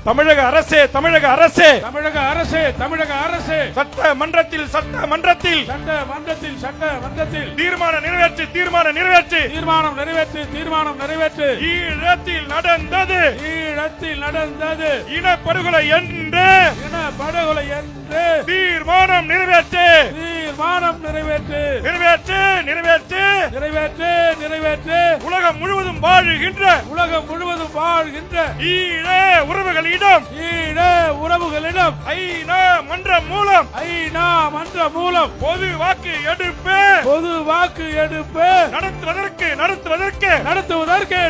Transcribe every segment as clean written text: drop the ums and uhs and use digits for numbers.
தமிழக அரசே தமிழக அரசே தமிழக அரசே தமிழக அரசே சட்டமன்றத்தில் சட்டமன்றத்தில் சட்டமன்றத்தில் சட்டமன்றத்தில் தீர்மானம் நிறைவேற்று தீர்மானம் நிறைவேற்று தீர்மானம் நிறைவேற்று தீர்மானம் நிறைவேற்று ஈழத்தில் நடந்தது ஈழத்தில் நடந்தது இனப்படுகொலை என்று இனப்படுகொலை என்று தீர்மானம் நிறைவேற்று தீர்மானம் நிறைவேற்று நிறைவேற்று நிறைவேற்று நிறைவேற்று நிறைவேற்று உலகம் முழுவதும் வாழுகின்ற உலகம் முழுவதும் வாழ்கின்ற ஈழ உறவுகளிடம் ஈழ உறவுகளிடம் ஐநா மன்றம் மூலம் ஐநா மன்றம் மூலம் பொது வாக்கு எடுப்பு பொது வாக்கு எடுப்பு நடத்துவதற்கு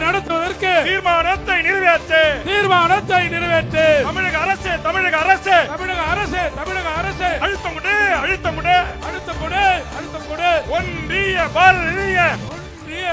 நடத்துவதற்கு தீர்மானத்தை நிறைவேற்று தீர்மானத்தை நிறைவேற்று தமிழக அரசு தமிழக அரசு தமிழக அரசு தமிழக அரசு அழுத்தம் கொடு அழுத்தம் கொடு அழுத்தம் கொடு அழுத்தம் கொடு ஒன்றிய பாரதிய ஒன்றிய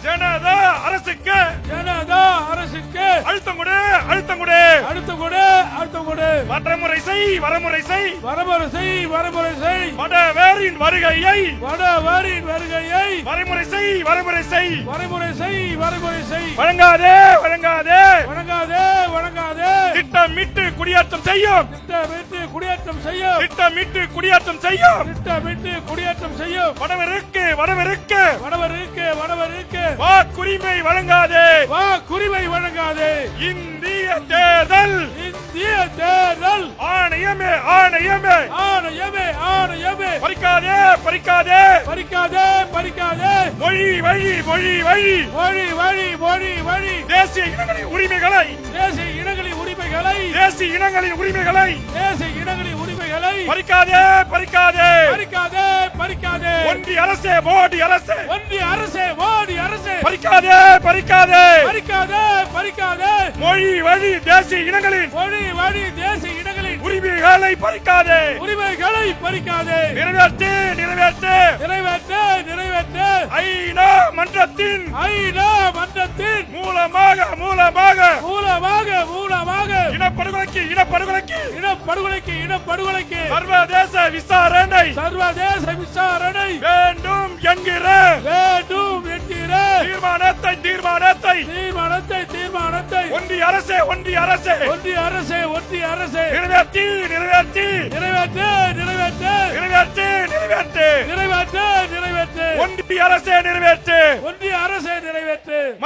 ஜனதா அரசுக்கு ஜனதா அரசுக்கு அழுத்தம் கொடு அழுத்தம் கொடு அழுத்தம் கொடு அழுத்தம் கொடு வரமுறை செய் வரமுறை செய் வரமுறை செய் வரமுறை செய் வடவேரின் வருகையை வடவேரின் வருகையை வரமுறை செய் வரமுறை செய் வரமுறை செய் வரமுறை செய் வழங்காதே வழங்காதே வணங்காதே வணங்காதே திட்டமிட்டு குடியேற்றம் செய்யும் திட்டமிட்டு குடியேற்றம் செய்யும் திட்டமிட்டு குடியேற்றம் செய்யும் திட்டமிட்டு குடியேற்றம் செய்யும் வடவருக்கு வடவருக்கு வடவருக்கு வடவருக்கு வாக்குரிமை வழங்காதே வாக்குரிமை வழங்காதே இந்திய தேர்தல் இந்திய தேர்தல் ஆணையமே ஆணையமே ஆணையமே ஆணையமே பறிக்காதே பறிக்காதே பறிக்காதே பறிக்காதே மொழி வழி மொழி வழி மொழி வழி மொழி வழி தேசிய இனங்களின் உரிமைகளை தேசிய இனங்களின் உரிமைகளை தேசிய இனங்களின் உரிமைகளை தேசிய இனங்களின் உரிமைகளை பறிக்காதே பறிக்காதே பறிக்காதே பறிக்காதே ஒன்றிய அரசே மோடி அரசே ஒன்றிய அரசே மோடி அரசே பறிக்காதே பறிக்காதே பறிக்காதே பறிக்காதே மொழி வழி தேசிய இனங்களின் மொழி வழி தேசிய இனங்களின் உரிமைகளை பறிக்காதே உரிமைகளை பறிக்காதே நிறைவேற்று நிறைவேற்று நிறைவேற்று நிறைவேற்று ஐநா மன்றத்தின் ஐநா மன்றத்தின் மூலமாக மூலமாக மூலமாக மூலமாக இனப்படுகொலைக்கு இனப்படுகொலைக்கு இனப்படுகொலைக்கு இனப்படுகொலைக்கு சர்வதேச விசாரணை சர்வதேச விசாரணை வேண்டும் என்கிற வேண்டும் என்கிற தீர்மானத்தை தீர்மானத்தை தீர்மானத்தை தீர்மானத்தை ஒன்றிய அரசே ஒன்றிய அரசே ஒன்றிய அரசே ஒன்றிய அரசே நிறைவேற்றி நிறைவேற்றி நிறைவேற்று நிறைவேற்று நிறைவேற்றி நிறைவேற்று நிறைவேற்று நிறைவேற்று ஒன்றிய அரசே நிறைவேற்று ஒன்றிய அரசே நிறைவேற்று